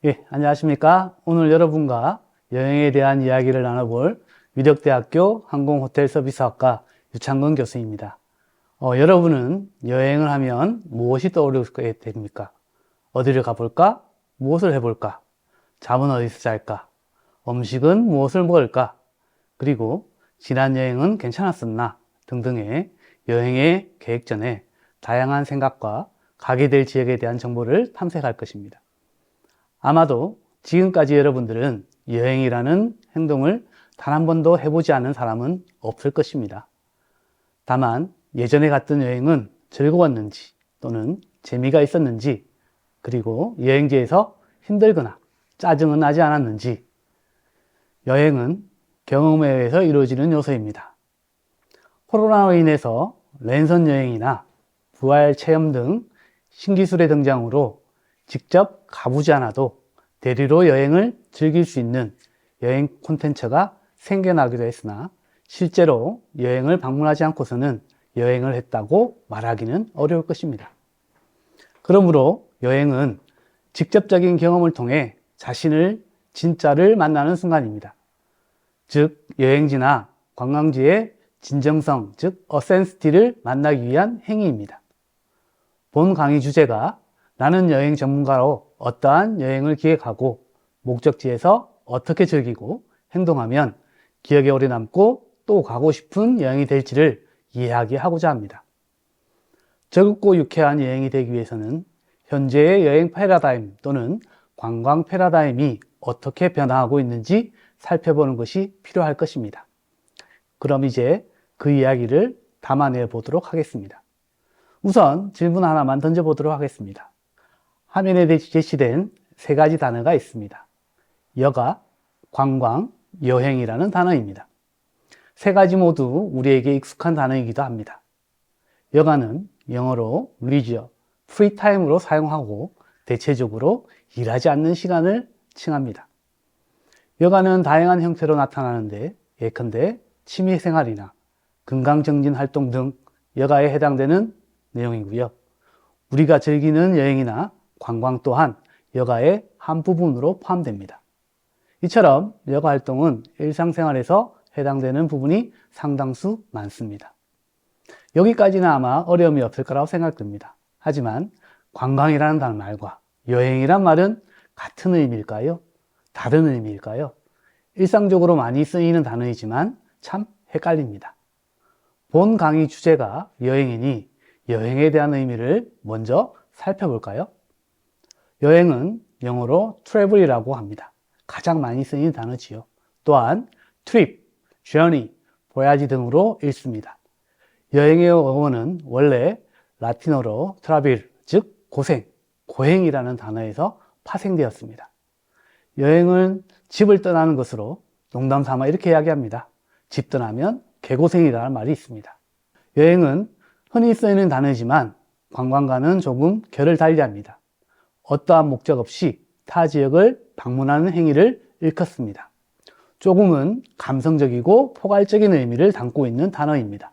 예, 안녕하십니까? 오늘 여러분과 여행에 대한 이야기를 나눠볼 위덕대학교 항공호텔서비스학과 유창근 교수입니다. 여러분은 여행을 하면 무엇이 떠오르게 됩니까? 어디를 가볼까? 무엇을 해볼까? 잠은 어디서 잘까? 음식은 무엇을 먹을까? 그리고 지난 여행은 괜찮았었나? 등등의 여행의 계획 전에 다양한 생각과 가게 될 지역에 대한 정보를 탐색할 것입니다. 아마도 지금까지 여러분들은 여행이라는 행동을 단 한 번도 해보지 않은 사람은 없을 것입니다. 다만 예전에 갔던 여행은 즐거웠는지 또는 재미가 있었는지, 그리고 여행지에서 힘들거나 짜증은 나지 않았는지, 여행은 경험에 의해서 이루어지는 요소입니다. 코로나로 인해서 랜선 여행이나 VR 체험 등 신기술의 등장으로 직접 가보지 않아도 대리로 여행을 즐길 수 있는 여행 콘텐츠가 생겨나기도 했으나, 실제로 여행을 방문하지 않고서는 여행을 했다고 말하기는 어려울 것입니다. 그러므로 여행은 직접적인 경험을 통해 자신을 진짜를 만나는 순간입니다. 즉 여행지나 관광지의 진정성, 즉 어센시티를 만나기 위한 행위입니다. 본 강의 주제가 나는 여행 전문가로 어떠한 여행을 기획하고 목적지에서 어떻게 즐기고 행동하면 기억에 오래 남고 또 가고 싶은 여행이 될지를 이야기하고자 합니다. 즐겁고 유쾌한 여행이 되기 위해서는 현재의 여행 패러다임 또는 관광 패러다임이 어떻게 변화하고 있는지 살펴보는 것이 필요할 것입니다. 그럼 이제 그 이야기를 담아내 보도록 하겠습니다. 우선 질문 하나만 던져보도록 하겠습니다. 화면에 제시된 세 가지 단어가 있습니다. 여가, 관광, 여행이라는 단어입니다. 세 가지 모두 우리에게 익숙한 단어이기도 합니다. 여가는 영어로 leisure, free time으로 사용하고 대체적으로 일하지 않는 시간을 칭합니다. 여가는 다양한 형태로 나타나는데 예컨대 취미생활이나 건강증진 활동 등 여가에 해당되는 내용이고요. 우리가 즐기는 여행이나 관광 또한 여가의 한 부분으로 포함됩니다. 이처럼 여가 활동은 일상생활에서 해당되는 부분이 상당수 많습니다. 여기까지는 아마 어려움이 없을 거라고 생각됩니다. 하지만 관광이라는 단어 말과 여행이란 말은 같은 의미일까요? 다른 의미일까요? 일상적으로 많이 쓰이는 단어이지만 참 헷갈립니다. 본 강의 주제가 여행이니 여행에 대한 의미를 먼저 살펴볼까요? 여행은 영어로 travel이라고 합니다. 가장 많이 쓰이는 단어지요. 또한 trip, journey, voyage 등으로 읽습니다. 여행의 원어는 원래 라틴어로 travel, 즉 고생, 고행이라는 단어에서 파생되었습니다. 여행은 집을 떠나는 것으로 농담 삼아 이렇게 이야기합니다. 집 떠나면 개고생이라는 말이 있습니다. 여행은 흔히 쓰이는 단어이지만 관광과는 조금 결을 달리합니다. 어떠한 목적 없이 타 지역을 방문하는 행위를 일컫습니다. 조금은 감성적이고 포괄적인 의미를 담고 있는 단어입니다.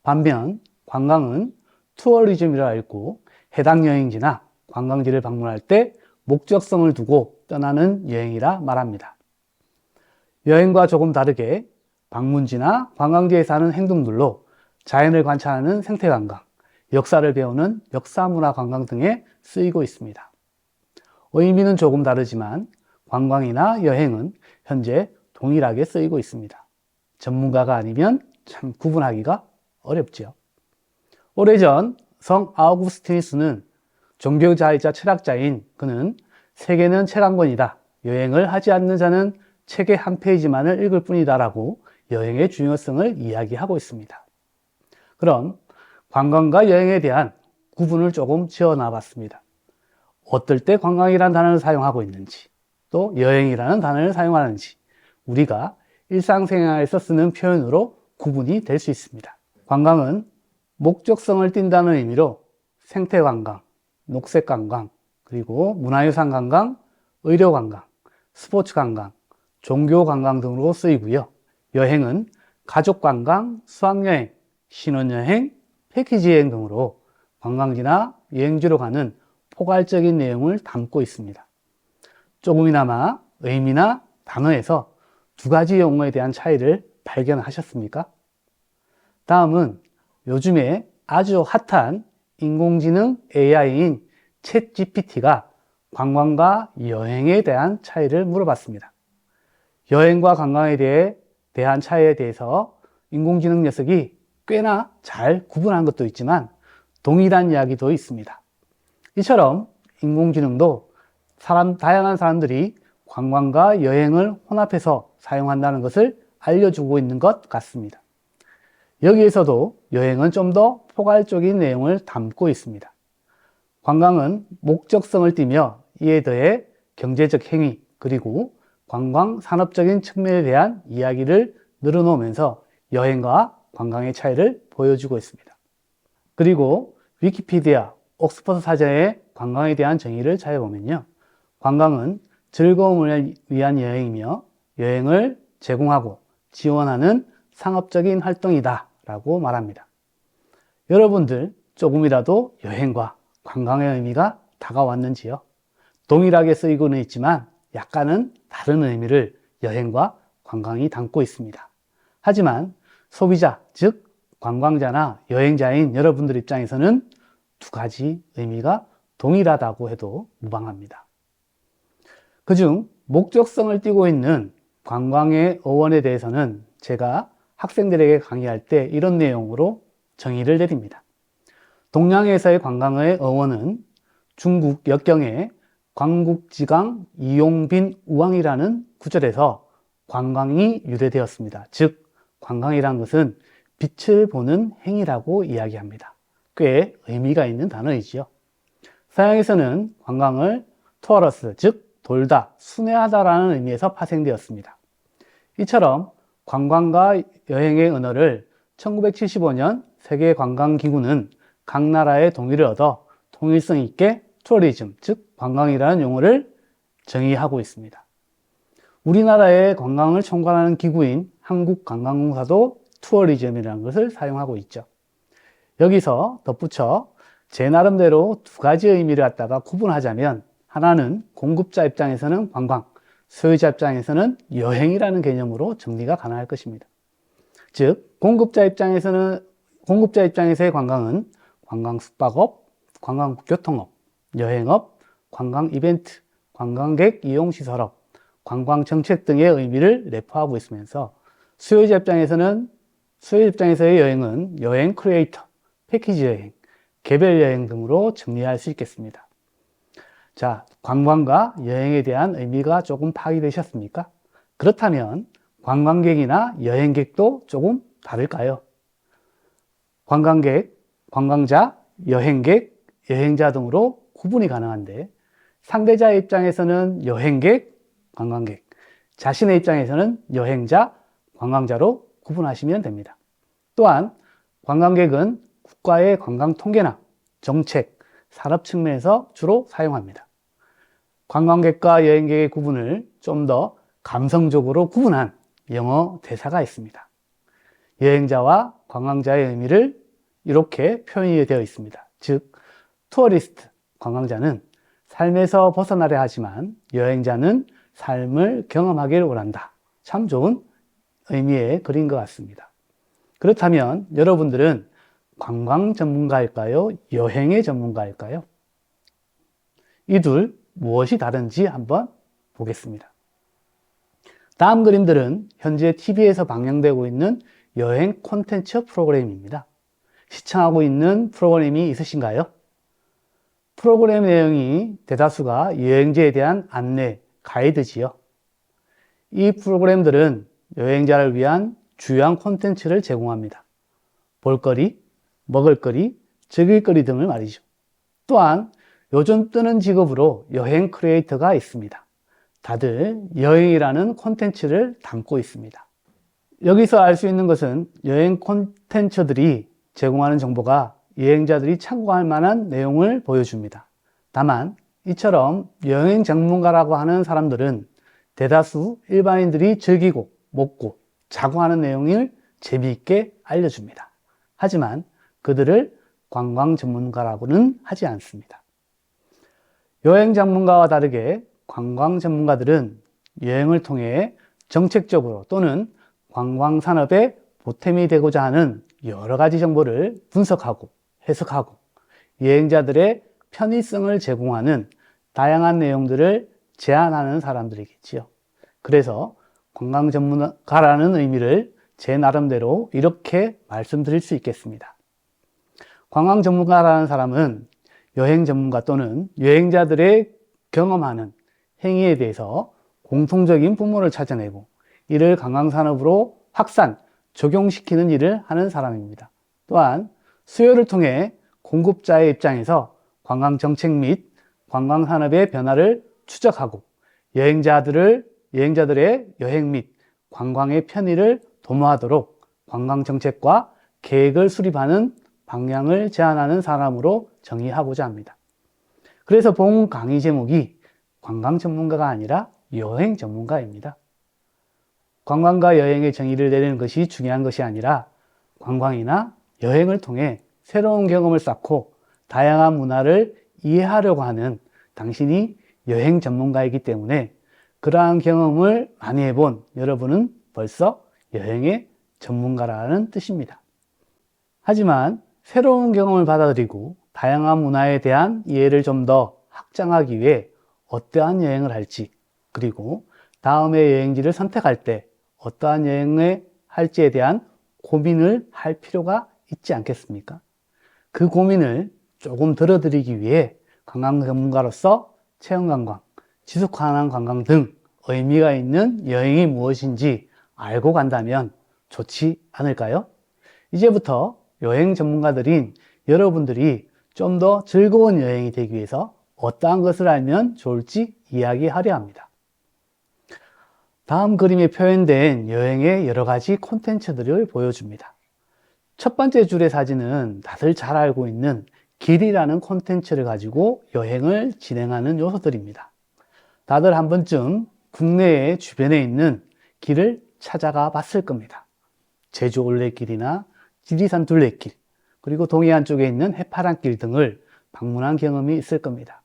반면 관광은 투어리즘이라 읽고 해당 여행지나 관광지를 방문할 때 목적성을 두고 떠나는 여행이라 말합니다. 여행과 조금 다르게 방문지나 관광지에서 하는 행동들로 자연을 관찰하는 생태관광, 역사를 배우는 역사문화관광 등에 쓰이고 있습니다. 의미는 조금 다르지만 관광이나 여행은 현재 동일하게 쓰이고 있습니다. 전문가가 아니면 참 구분하기가 어렵죠. 오래전 성 아우구스티누스는 종교자이자 철학자인 그는 세계는 책 한 권이다. 여행을 하지 않는 자는 책의 한 페이지만을 읽을 뿐이다 라고 여행의 중요성을 이야기하고 있습니다. 그럼 관광과 여행에 대한 구분을 조금 지어놔 봤습니다. 어떨 때 관광이라는 단어를 사용하고 있는지, 또 여행이라는 단어를 사용하는지 우리가 일상생활에서 쓰는 표현으로 구분이 될 수 있습니다. 관광은 목적성을 띈다는 의미로 생태관광, 녹색관광, 그리고 문화유산관광, 의료관광, 스포츠관광, 종교관광 등으로 쓰이고요. 여행은 가족관광, 수학여행, 신혼여행, 패키지여행 등으로 관광지나 여행지로 가는 포괄적인 내용을 담고 있습니다. 조금이나마 의미나 단어에서 두 가지 용어에 대한 차이를 발견하셨습니까? 다음은 요즘에 아주 핫한 인공지능 AI인 챗GPT가 관광과 여행에 대한 차이를 물어봤습니다. 여행과 관광에 대한 차이에 대해서 인공지능 녀석이 꽤나 잘 구분한 것도 있지만 동일한 이야기도 있습니다. 이처럼 인공지능도 다양한 사람들이 관광과 여행을 혼합해서 사용한다는 것을 알려주고 있는 것 같습니다. 여기에서도 여행은 좀 더 포괄적인 내용을 담고 있습니다. 관광은 목적성을 띠며 이에 더해 경제적 행위 그리고 관광 산업적인 측면에 대한 이야기를 늘어놓으면서 여행과 관광의 차이를 보여주고 있습니다. 그리고 위키피디아, 옥스퍼드 사전의 관광에 대한 정의를 찾아보면요. 관광은 즐거움을 위한 여행이며 여행을 제공하고 지원하는 상업적인 활동이다 라고 말합니다. 여러분들 조금이라도 여행과 관광의 의미가 다가왔는지요? 동일하게 쓰이고는 있지만 약간은 다른 의미를 여행과 관광이 담고 있습니다. 하지만 소비자, 즉 관광자나 여행자인 여러분들 입장에서는 두 가지 의미가 동일하다고 해도 무방합니다. 그중 목적성을 띠고 있는 관광의 어원에 대해서는 제가 학생들에게 강의할 때 이런 내용으로 정의를 내립니다. 동양에서의 관광의 어원은 중국 역경의 광국지강 이용빈 우왕이라는 구절에서 관광이 유래되었습니다. 즉 관광이란 것은 빛을 보는 행위라고 이야기합니다. 꽤 의미가 있는 단어이지요. 서양에서는 관광을 투어러스, 즉 돌다, 순회하다라는 의미에서 파생되었습니다. 이처럼 관광과 여행의 언어를 1975년 세계관광기구는 각 나라의 동의를 얻어 통일성 있게 투어리즘, 즉 관광이라는 용어를 정의하고 있습니다. 우리나라의 관광을 총괄하는 기구인 한국관광공사도 투어리즘이라는 것을 사용하고 있죠. 여기서 덧붙여 제 나름대로 두 가지 의미를 갖다가 구분하자면 하나는 공급자 입장에서는 관광, 소유자 입장에서는 여행이라는 개념으로 정리가 가능할 것입니다. 즉 공급자 입장에서의 관광은 관광 숙박업, 관광 교통업, 여행업, 관광 이벤트, 관광객 이용 시설업, 관광 정책 등의 의미를 내포하고 있으면서 수요자 입장에서의 여행은 여행 크리에이터, 패키지 여행, 개별 여행 등으로 정리할 수 있겠습니다. 자, 관광과 여행에 대한 의미가 조금 파악이 되셨습니까? 그렇다면 관광객이나 여행객도 조금 다를까요? 관광객, 관광자, 여행객, 여행자 등으로 구분이 가능한데 상대자의 입장에서는 여행객, 관광객, 자신의 입장에서는 여행자, 관광자로 구분하시면 됩니다. 또한 관광객은 국가의 관광 통계나 정책, 산업 측면에서 주로 사용합니다. 관광객과 여행객의 구분을 좀 더 감성적으로 구분한 영어 대사가 있습니다. 여행자와 관광자의 의미를 이렇게 표현이 되어 있습니다. 즉, 투어리스트, 관광자는 삶에서 벗어나려 하지만 여행자는 삶을 경험하기를 원한다. 참 좋은 의미의 글인 것 같습니다. 그렇다면 여러분들은 관광 전문가일까요? 여행의 전문가일까요? 이 둘 무엇이 다른지 한번 보겠습니다. 다음 그림들은 현재 TV에서 방영되고 있는 여행 콘텐츠 프로그램입니다. 시청하고 있는 프로그램이 있으신가요? 프로그램 내용이 대다수가 여행지에 대한 안내, 가이드지요. 이 프로그램들은 여행자를 위한 주요한 콘텐츠를 제공합니다. 볼거리, 먹을거리, 즐길거리 등을 말이죠. 또한 요즘 뜨는 직업으로 여행 크리에이터가 있습니다. 다들 여행이라는 콘텐츠를 담고 있습니다. 여기서 알 수 있는 것은 여행 콘텐츠들이 제공하는 정보가 여행자들이 참고할 만한 내용을 보여줍니다. 다만 이처럼 여행 전문가라고 하는 사람들은 대다수 일반인들이 즐기고 먹고 자고 하는 내용을 재미있게 알려줍니다. 하지만 그들을 관광 전문가라고는 하지 않습니다. 여행 전문가와 다르게 관광 전문가들은 여행을 통해 정책적으로 또는 관광 산업에 보탬이 되고자 하는 여러 가지 정보를 분석하고 해석하고 여행자들의 편의성을 제공하는 다양한 내용들을 제안하는 사람들이겠지요. 그래서 관광 전문가라는 의미를 제 나름대로 이렇게 말씀드릴 수 있겠습니다. 관광 전문가라는 사람은 여행 전문가 또는 여행자들의 경험하는 행위에 대해서 공통적인 부분을 찾아내고 이를 관광산업으로 확산, 적용시키는 일을 하는 사람입니다. 또한 수요를 통해 공급자의 입장에서 관광정책 및 관광산업의 변화를 추적하고 여행자들의 여행 및 관광의 편의를 도모하도록 관광정책과 계획을 수립하는 방향을 제안하는 사람으로 정의하고자 합니다. 그래서 본 강의 제목이 관광 전문가가 아니라 여행 전문가입니다. 관광과 여행의 정의를 내리는 것이 중요한 것이 아니라 관광이나 여행을 통해 새로운 경험을 쌓고 다양한 문화를 이해하려고 하는 당신이 여행 전문가이기 때문에 그러한 경험을 많이 해본 여러분은 벌써 여행의 전문가라는 뜻입니다. 하지만 새로운 경험을 받아들이고 다양한 문화에 대한 이해를 좀 더 확장하기 위해 어떠한 여행을 할지, 그리고 다음의 여행지를 선택할 때 어떠한 여행을 할지에 대한 고민을 할 필요가 있지 않겠습니까? 그 고민을 조금 들어드리기 위해 관광 전문가로서 체험관광, 지속가능한 관광 등 의미가 있는 여행이 무엇인지 알고 간다면 좋지 않을까요? 이제부터 여행 전문가들인 여러분들이 좀 더 즐거운 여행이 되기 위해서 어떠한 것을 알면 좋을지 이야기하려 합니다. 다음 그림에 표현된 여행의 여러 가지 콘텐츠들을 보여줍니다. 첫 번째 줄의 사진은 다들 잘 알고 있는 길이라는 콘텐츠를 가지고 여행을 진행하는 요소들입니다. 다들 한 번쯤 국내의 주변에 있는 길을 찾아가 봤을 겁니다. 제주 올레길이나 지리산 둘레길, 그리고 동해안 쪽에 있는 해파랑길 등을 방문한 경험이 있을 겁니다.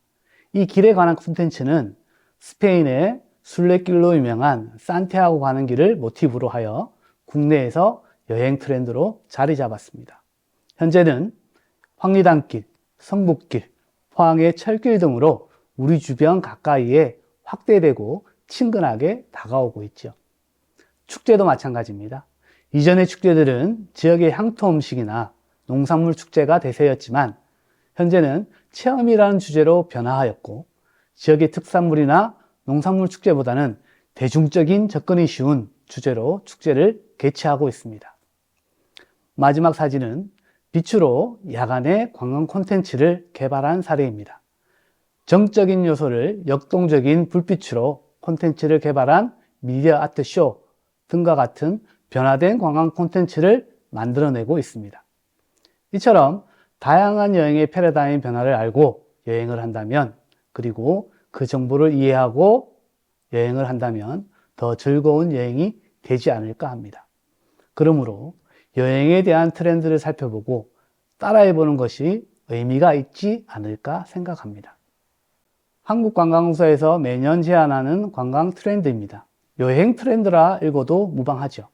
이 길에 관한 콘텐츠는 스페인의 순례길로 유명한 산티아고 가는 길을 모티브로 하여 국내에서 여행 트렌드로 자리 잡았습니다. 현재는 황리단길, 성북길, 포항의 철길 등으로 우리 주변 가까이에 확대되고 친근하게 다가오고 있죠. 축제도 마찬가지입니다. 이전의 축제들은 지역의 향토 음식이나 농산물 축제가 대세였지만 현재는 체험이라는 주제로 변화하였고 지역의 특산물이나 농산물 축제보다는 대중적인 접근이 쉬운 주제로 축제를 개최하고 있습니다. 마지막 사진은 빛으로 야간에 관광 콘텐츠를 개발한 사례입니다. 정적인 요소를 역동적인 불빛으로 콘텐츠를 개발한 미디어 아트 쇼 등과 같은 변화된 관광 콘텐츠를 만들어내고 있습니다. 이처럼 다양한 여행의 패러다임 변화를 알고 여행을 한다면, 그리고 그 정보를 이해하고 여행을 한다면 더 즐거운 여행이 되지 않을까 합니다. 그러므로 여행에 대한 트렌드를 살펴보고 따라해보는 것이 의미가 있지 않을까 생각합니다. 한국관광공사에서 매년 제안하는 관광 트렌드입니다. 여행 트렌드라 읽어도 무방하죠.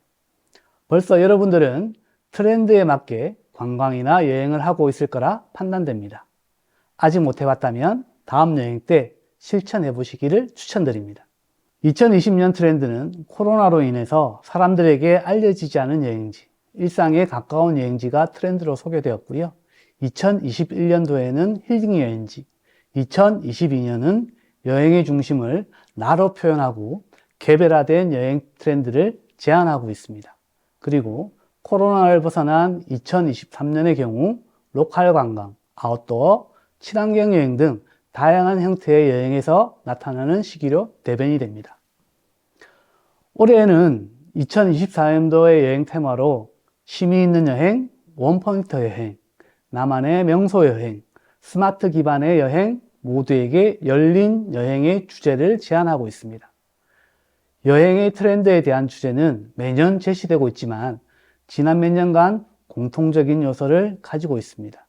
벌써 여러분들은 트렌드에 맞게 관광이나 여행을 하고 있을 거라 판단됩니다. 아직 못 해봤다면 다음 여행 때 실천해 보시기를 추천드립니다. 2020년 트렌드는 코로나로 인해서 사람들에게 알려지지 않은 여행지, 일상에 가까운 여행지가 트렌드로 소개되었고요. 2021년도에는 힐링 여행지, 2022년은 여행의 중심을 나로 표현하고 개별화된 여행 트렌드를 제안하고 있습니다. 그리고 코로나를 벗어난 2023년의 경우 로컬 관광, 아웃도어, 친환경 여행 등 다양한 형태의 여행에서 나타나는 시기로 대변이 됩니다. 올해에는 2024년도의 여행 테마로 쉼이 있는 여행, 원포인트 여행, 나만의 명소 여행, 스마트 기반의 여행 모두에게 열린 여행의 주제를 제안하고 있습니다. 여행의 트렌드에 대한 주제는 매년 제시되고 있지만 지난 몇 년간 공통적인 요소를 가지고 있습니다.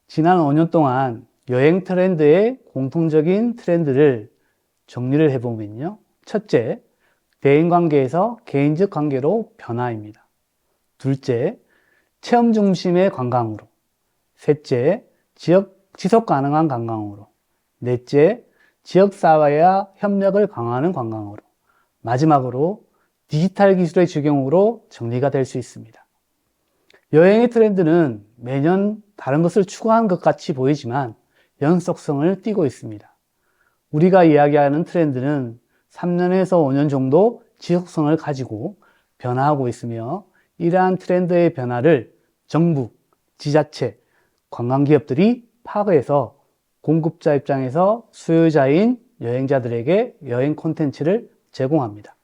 지난 5년 동안 여행 트렌드의 공통적인 트렌드를 정리를 해보면요. 첫째, 대인관계에서 개인적 관계로 변화입니다. 둘째, 체험 중심의 관광으로. 셋째, 지속 가능한 관광으로. 넷째, 지역사회와 협력을 강화하는 관광으로. 마지막으로 디지털 기술의 적용으로 정리가 될 수 있습니다. 여행의 트렌드는 매년 다른 것을 추구한 것 같이 보이지만 연속성을 띠고 있습니다. 우리가 이야기하는 트렌드는 3년에서 5년 정도 지속성을 가지고 변화하고 있으며 이러한 트렌드의 변화를 정부, 지자체, 관광기업들이 파악해서 공급자 입장에서 수요자인 여행자들에게 여행 콘텐츠를 제공합니다.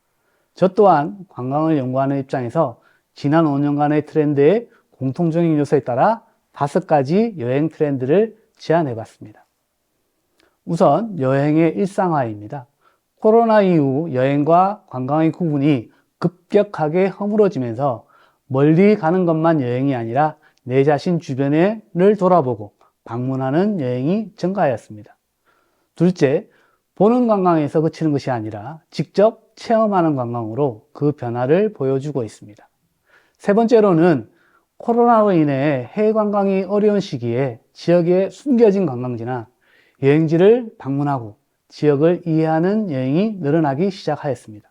저 또한 관광을 연구하는 입장에서 지난 5년간의 트렌드의 공통적인 요소에 따라 5가지 여행 트렌드를 제안해 봤습니다. 우선 여행의 일상화입니다. 코로나 이후 여행과 관광의 구분이 급격하게 허물어지면서 멀리 가는 것만 여행이 아니라 내 자신 주변을 돌아보고 방문하는 여행이 증가하였습니다. 둘째, 보는 관광에서 그치는 것이 아니라 직접 체험하는 관광으로 그 변화를 보여주고 있습니다. 세 번째로는 코로나로 인해 해외 관광이 어려운 시기에 지역에 숨겨진 관광지나 여행지를 방문하고 지역을 이해하는 여행이 늘어나기 시작하였습니다.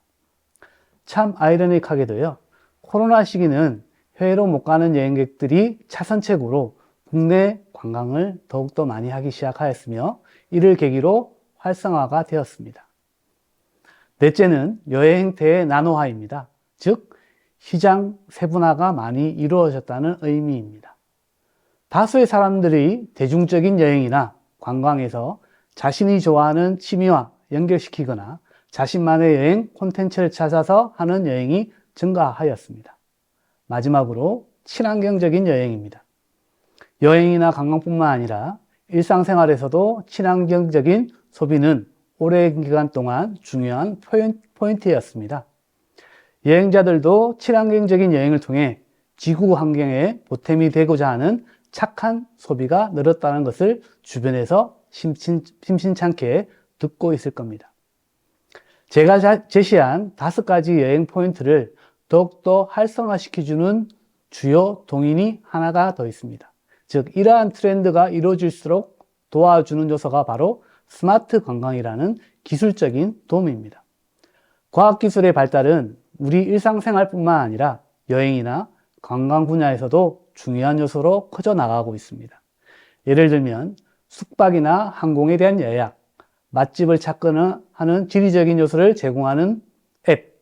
참 아이러니하게도요, 코로나 시기는 해외로 못 가는 여행객들이 차선책으로 국내 관광을 더욱더 많이 하기 시작하였으며 이를 계기로 활성화가 되었습니다. 넷째는 여행 행태의 나노화입니다. 즉, 시장 세분화가 많이 이루어졌다는 의미입니다. 다수의 사람들이 대중적인 여행이나 관광에서 자신이 좋아하는 취미와 연결시키거나 자신만의 여행 콘텐츠를 찾아서 하는 여행이 증가하였습니다. 마지막으로 친환경적인 여행입니다. 여행이나 관광뿐만 아니라 일상생활에서도 친환경적인 소비는 오랜 기간 동안 중요한 포인트였습니다. 여행자들도 친환경적인 여행을 통해 지구 환경에 보탬이 되고자 하는 착한 소비가 늘었다는 것을 주변에서 심심찮게 듣고 있을 겁니다. 제가 제시한 5가지 여행 포인트를 더욱더 활성화시켜주는 주요 동인이 하나가 더 있습니다. 즉, 이러한 트렌드가 이루어질수록 도와주는 요소가 바로 스마트 관광이라는 기술적인 도움입니다. 과학기술의 발달은 우리 일상생활뿐만 아니라 여행이나 관광 분야에서도 중요한 요소로 커져 나가고 있습니다. 예를 들면 숙박이나 항공에 대한 예약, 맛집을 찾거나 하는 지리적인 요소를 제공하는 앱,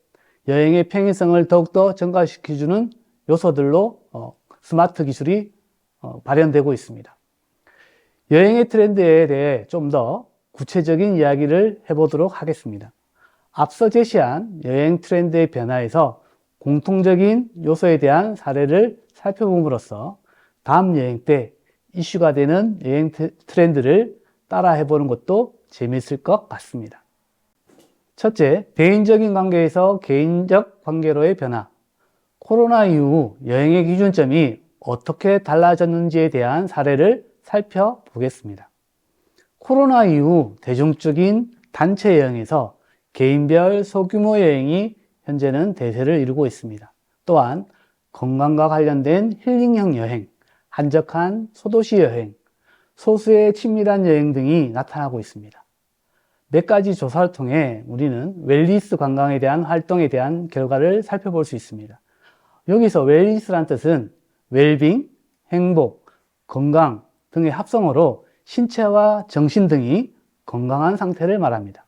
여행의 편의성을 더욱더 증가시켜주는 요소들로 스마트 기술이 발현되고 있습니다. 여행의 트렌드에 대해 좀 더 구체적인 이야기를 해보도록 하겠습니다. 앞서 제시한 여행 트렌드의 변화에서 공통적인 요소에 대한 사례를 살펴봄으로써 다음 여행 때 이슈가 되는 여행 트렌드를 따라 해보는 것도 재미있을 것 같습니다. 첫째, 대인적인 관계에서 개인적 관계로의 변화. 코로나 이후 여행의 기준점이 어떻게 달라졌는지에 대한 사례를 살펴보겠습니다. 코로나 이후 대중적인 단체 여행에서 개인별 소규모 여행이 현재는 대세를 이루고 있습니다. 또한 건강과 관련된 힐링형 여행, 한적한 소도시 여행, 소수의 친밀한 여행 등이 나타나고 있습니다. 몇 가지 조사를 통해 우리는 웰니스 관광에 대한 활동에 대한 결과를 살펴볼 수 있습니다. 여기서 웰니스란 뜻은 웰빙, 행복, 건강 등의 합성어로 신체와 정신 등이 건강한 상태를 말합니다.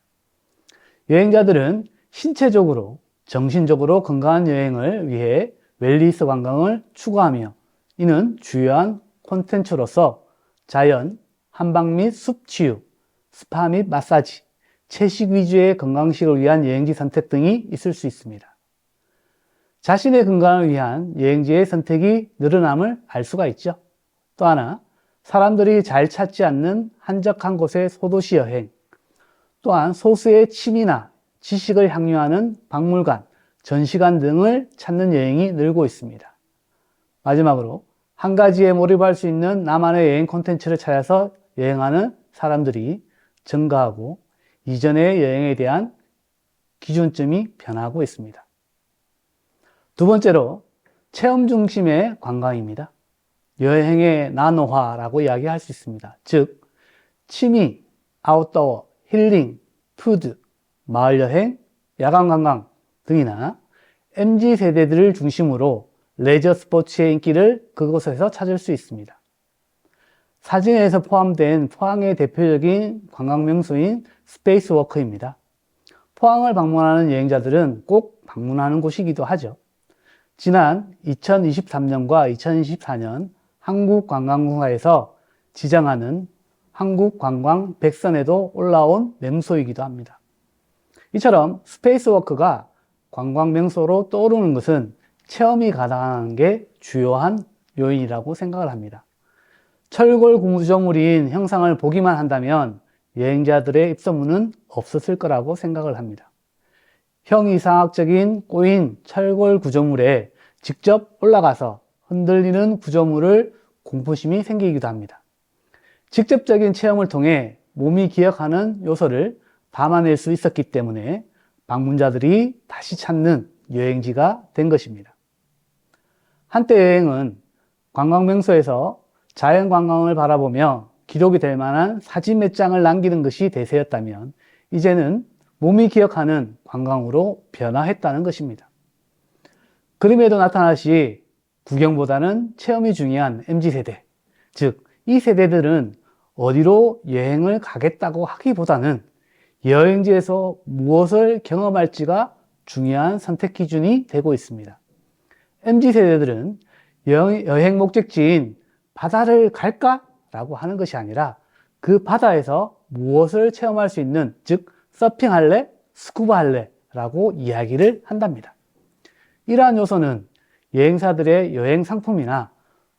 여행자들은 신체적으로, 정신적으로 건강한 여행을 위해 웰니스 관광을 추구하며 이는 주요한 콘텐츠로서 자연, 한방 및 숲 치유, 스파 및 마사지, 채식 위주의 건강식을 위한 여행지 선택 등이 있을 수 있습니다. 자신의 건강을 위한 여행지의 선택이 늘어남을 알 수가 있죠. 또 하나, 사람들이 잘 찾지 않는 한적한 곳의 소도시 여행, 또한 소수의 취미나 지식을 향유하는 박물관, 전시관 등을 찾는 여행이 늘고 있습니다. 마지막으로 한 가지에 몰입할 수 있는 나만의 여행 콘텐츠를 찾아서 여행하는 사람들이 증가하고 이전의 여행에 대한 기준점이 변하고 있습니다. 두 번째로 체험 중심의 관광입니다. 여행의 나노화라고 이야기할 수 있습니다. 즉, 취미, 아웃도어, 힐링, 푸드, 마을여행, 야간관광 등이나 MZ세대들을 중심으로 레저 스포츠의 인기를 그곳에서 찾을 수 있습니다. 사진에서 포함된 포항의 대표적인 관광명소인 스페이스워크입니다. 포항을 방문하는 여행자들은 꼭 방문하는 곳이기도 하죠. 지난 2023년과 2024년 한국관광공사에서 지정하는 한국관광 100선에도 올라온 명소이기도 합니다. 이처럼 스페이스워크가 관광명소로 떠오르는 것은 체험이 가능한 게 주요한 요인이라고 생각을 합니다. 철골 구조물인 형상을 보기만 한다면 여행자들의 입소문은 없었을 거라고 생각을 합니다. 형이상학적인 꼬인 철골 구조물에 직접 올라가서 흔들리는 구조물을 공포심이 생기기도 합니다. 직접적인 체험을 통해 몸이 기억하는 요소를 담아낼 수 있었기 때문에 방문자들이 다시 찾는 여행지가 된 것입니다. 한때 여행은 관광명소에서 자연관광을 바라보며 기록이 될 만한 사진 몇 장을 남기는 것이 대세였다면 이제는 몸이 기억하는 관광으로 변화했다는 것입니다. 그림에도 나타나듯이 구경보다는 체험이 중요한 MZ세대, 즉 이 세대들은 어디로 여행을 가겠다고 하기보다는 여행지에서 무엇을 경험할지가 중요한 선택 기준이 되고 있습니다. MZ세대들은 여행 목적지인 바다를 갈까? 라고 하는 것이 아니라 그 바다에서 무엇을 체험할 수 있는, 즉 서핑할래? 스쿠버할래? 라고 이야기를 한답니다. 이러한 요소는 여행사들의 여행 상품이나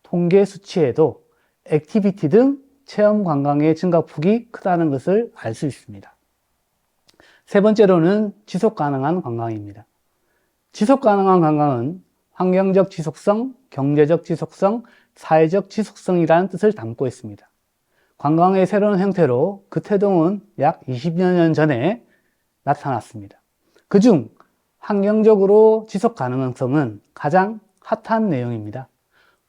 통계 수치에도 액티비티 등 체험 관광의 증가폭이 크다는 것을 알 수 있습니다. 세 번째로는 지속 가능한 관광입니다. 지속 가능한 관광은 환경적 지속성, 경제적 지속성, 사회적 지속성이라는 뜻을 담고 있습니다. 관광의 새로운 형태로 그 태동은 약 20여 년 전에 나타났습니다. 그중 환경적으로 지속 가능성은 가장 핫한 내용입니다.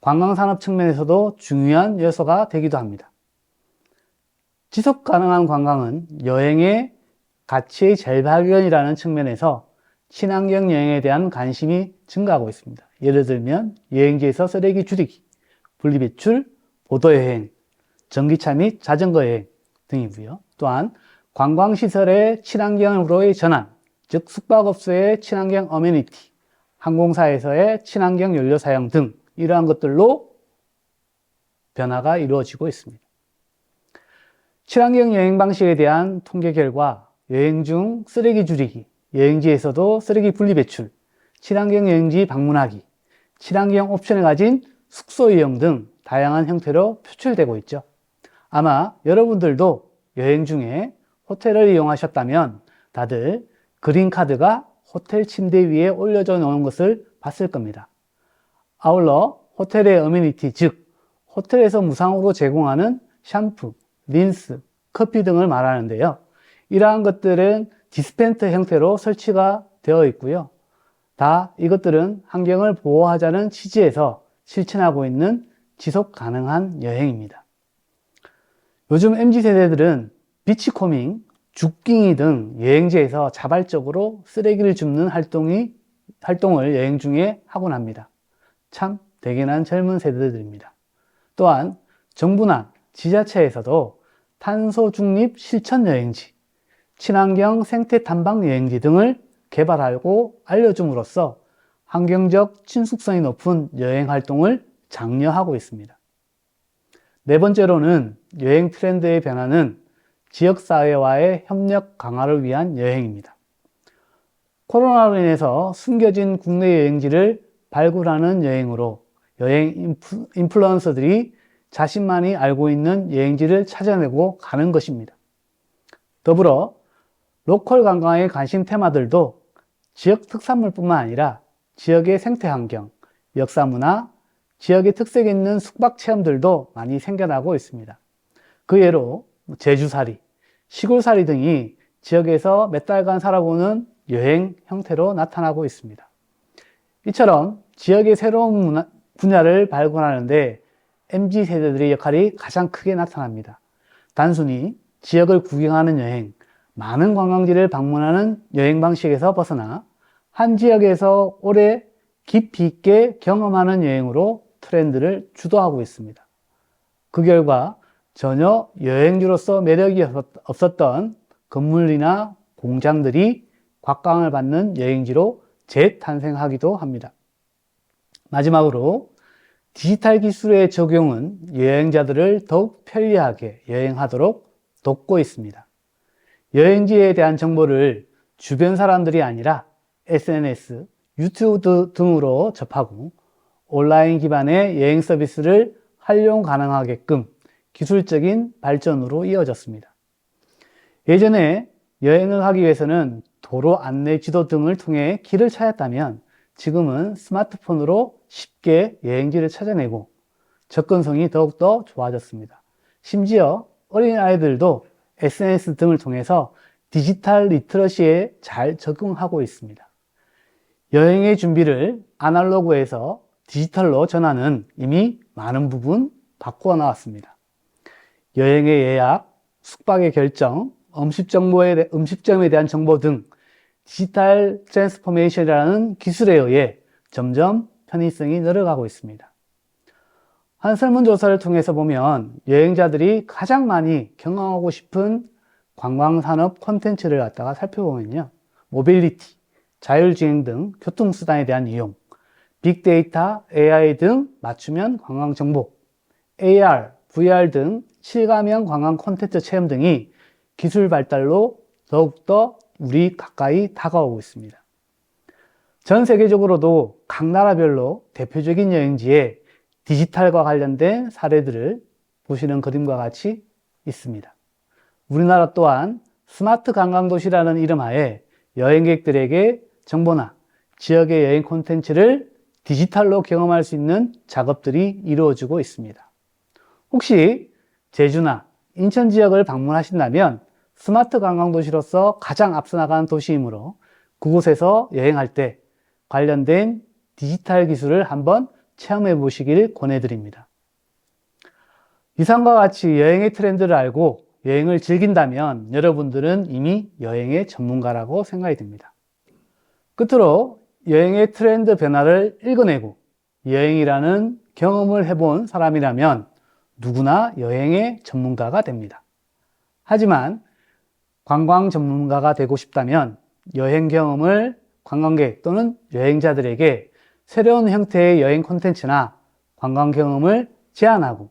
관광산업 측면에서도 중요한 요소가 되기도 합니다. 지속 가능한 관광은 여행의 가치의 재발견이라는 측면에서 친환경 여행에 대한 관심이 증가하고 있습니다. 예를 들면 여행지에서 쓰레기 줄이기, 분리배출, 보도여행, 전기차 및 자전거 여행 등이고요. 또한 관광시설의 친환경으로의 전환, 즉 숙박업소의 친환경 어메니티, 항공사에서의 친환경 연료 사용 등 이러한 것들로 변화가 이루어지고 있습니다. 친환경 여행 방식에 대한 통계 결과 여행 중 쓰레기 줄이기, 여행지에서도 쓰레기 분리배출, 친환경 여행지 방문하기, 친환경 옵션을 가진 숙소 이용 등 다양한 형태로 표출되고 있죠. 아마 여러분들도 여행 중에 호텔을 이용하셨다면 다들 그린카드가 호텔 침대 위에 올려져 놓은 것을 봤을 겁니다. 아울러 호텔의 어메니티, 즉 호텔에서 무상으로 제공하는 샴푸, 린스, 커피 등을 말하는데요. 이러한 것들은 디스펜서 형태로 설치가 되어 있고요. 다 이것들은 환경을 보호하자는 취지에서 실천하고 있는 지속 가능한 여행입니다. 요즘 MZ세대들은 비치코밍, 죽깅이 등 여행지에서 자발적으로 쓰레기를 줍는 활동을 여행 중에 하곤 합니다. 참 대견한 젊은 세대들입니다. 또한 정부나 지자체에서도 탄소 중립 실천 여행지, 친환경 생태 탐방 여행지 등을 개발하고 알려줌으로써 환경적 친숙성이 높은 여행 활동을 장려하고 있습니다. 네 번째로는 여행 트렌드의 변화는 지역사회와의 협력 강화를 위한 여행입니다. 코로나로 인해서 숨겨진 국내 여행지를 발굴하는 여행으로 여행 인플루언서들이 자신만이 알고 있는 여행지를 찾아내고 가는 것입니다. 더불어 로컬 관광의 관심 테마들도 지역 특산물뿐만 아니라 지역의 생태환경, 역사문화, 지역의 특색 있는 숙박 체험들도 많이 생겨나고 있습니다. 그 예로 제주살이, 시골살이 등이 지역에서 몇 달간 살아보는 여행 형태로 나타나고 있습니다. 이처럼 지역의 새로운 분야를 발굴하는데 MZ세대들의 역할이 가장 크게 나타납니다. 단순히 지역을 구경하는 여행, 많은 관광지를 방문하는 여행 방식에서 벗어나 한 지역에서 오래 깊이 있게 경험하는 여행으로 트렌드를 주도하고 있습니다. 그 결과 전혀 여행지로서 매력이 없었던 건물이나 공장들이 곽광을 받는 여행지로 재탄생하기도 합니다. 마지막으로 디지털 기술의 적용은 여행자들을 더욱 편리하게 여행하도록 돕고 있습니다. 여행지에 대한 정보를 주변 사람들이 아니라 SNS, 유튜브 등으로 접하고 온라인 기반의 여행 서비스를 활용 가능하게끔 기술적인 발전으로 이어졌습니다. 예전에 여행을 하기 위해서는 도로 안내 지도 등을 통해 길을 찾았다면 지금은 스마트폰으로 쉽게 여행지를 찾아내고 접근성이 더욱더 좋아졌습니다. 심지어 어린아이들도 SNS 등을 통해서 디지털 리터러시에 잘 적응하고 있습니다. 여행의 준비를 아날로그에서 디지털로 전환은 이미 많은 부분 바꾸어 나왔습니다. 여행의 예약, 숙박의 결정, 음식점에 대한 정보 등 디지털 트랜스포메이션이라는 기술에 의해 점점 편의성이 늘어가고 있습니다. 한 설문조사를 통해서 보면 여행자들이 가장 많이 경험하고 싶은 관광산업 콘텐츠를 갖다가 살펴보면요. 모빌리티, 자율주행 등 교통수단에 대한 이용, 빅데이터, AI 등 맞춤형 관광정보, AR, VR 등 실감형 관광 콘텐츠 체험 등이 기술 발달로 더욱더 우리 가까이 다가오고 있습니다. 전 세계적으로도 각 나라별로 대표적인 여행지에 디지털과 관련된 사례들을 보시는 그림과 같이 있습니다. 우리나라 또한 스마트 관광도시라는 이름 하에 여행객들에게 정보나 지역의 여행 콘텐츠를 디지털로 경험할 수 있는 작업들이 이루어지고 있습니다. 혹시 제주나 인천 지역을 방문하신다면 스마트 관광도시로서 가장 앞서 나가는 도시이므로 그곳에서 여행할 때 관련된 디지털 기술을 한번 체험해 보시길 권해드립니다. 이상과 같이 여행의 트렌드를 알고 여행을 즐긴다면 여러분들은 이미 여행의 전문가라고 생각이 듭니다. 끝으로 여행의 트렌드 변화를 읽어내고 여행이라는 경험을 해본 사람이라면 누구나 여행의 전문가가 됩니다. 하지만 관광 전문가가 되고 싶다면 여행 경험을 관광객 또는 여행자들에게 새로운 형태의 여행 콘텐츠나 관광 경험을 제안하고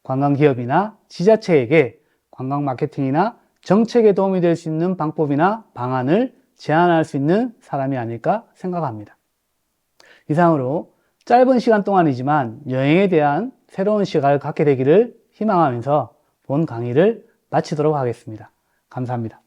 관광기업이나 지자체에게 관광 마케팅이나 정책에 도움이 될 수 있는 방법이나 방안을 제안할 수 있는 사람이 아닐까 생각합니다. 이상으로 짧은 시간 동안이지만 여행에 대한 새로운 시각을 갖게 되기를 희망하면서 본 강의를 마치도록 하겠습니다. 감사합니다.